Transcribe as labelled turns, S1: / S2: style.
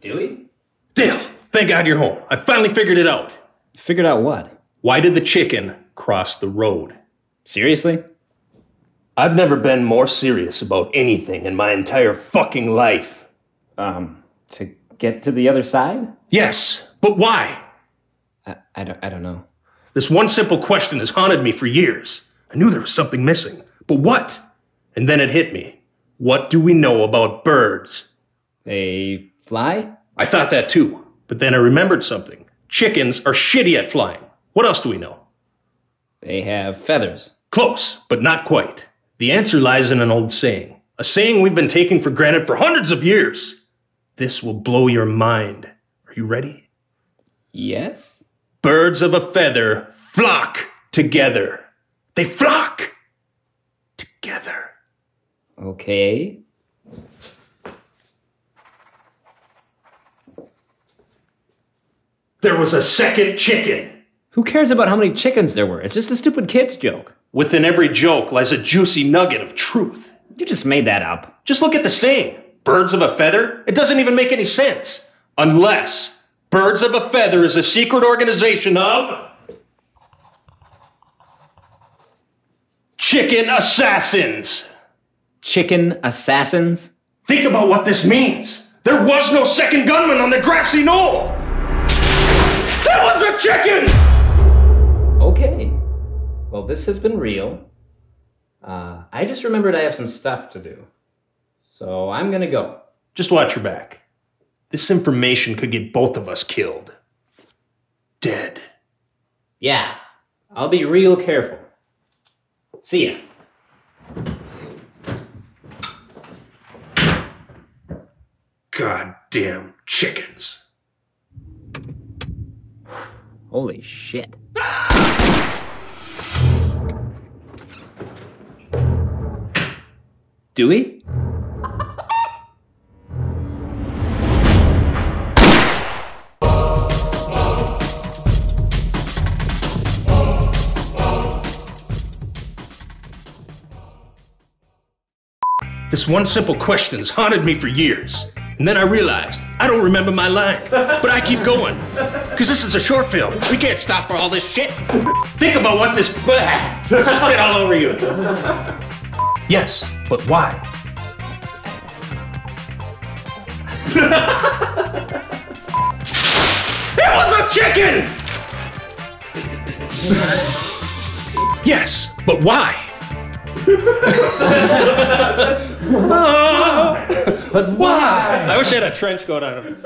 S1: Dewey?
S2: Dale, thank God you're home. I finally figured it out.
S1: Figured out what?
S2: Why did the chicken cross the road?
S1: Seriously?
S2: I've never been more serious about anything in my entire fucking life.
S1: To get to the other side?
S2: Yes, but why?
S1: I don't know.
S2: This one simple question has haunted me for years. I knew there was something missing, but what? And then it hit me. What do we know about birds?
S1: They fly?
S2: I thought that too, but then I remembered something. Chickens are shitty at flying. What else do we know?
S1: They have feathers.
S2: Close, but not quite. The answer lies in an old saying. A saying we've been taking for granted for hundreds of years. This will blow your mind. Are you ready?
S1: Yes?
S2: Birds of a feather flock together. They flock together.
S1: Okay.
S2: There was a second chicken.
S1: Who cares about how many chickens there were? It's just a stupid kid's joke.
S2: Within every joke lies a juicy nugget of truth.
S1: You just made that up.
S2: Just look at the saying. Birds of a feather? It doesn't even make any sense. Unless Birds of a Feather is a secret organization of chicken assassins.
S1: Chicken assassins?
S2: Think about what this means. There was no second gunman on the grassy knoll. There was a chicken!
S1: Okay. Well, this has been real. I just remembered I have some stuff to do. So I'm gonna go.
S2: Just watch your back. This information could get both of us killed. Dead.
S1: Yeah, I'll be real careful. See ya.
S2: Goddamn chickens.
S1: Holy shit. Dewey?
S2: This one simple question has haunted me for years. And then I realized, I don't remember my line. But I keep going. Because this is a short film. We can't stop for all this shit. Think about what this... Spit all over you. Yes, but why? It was a chicken! Yes, but why?
S1: But why?
S2: I wish I had a trench coat on him.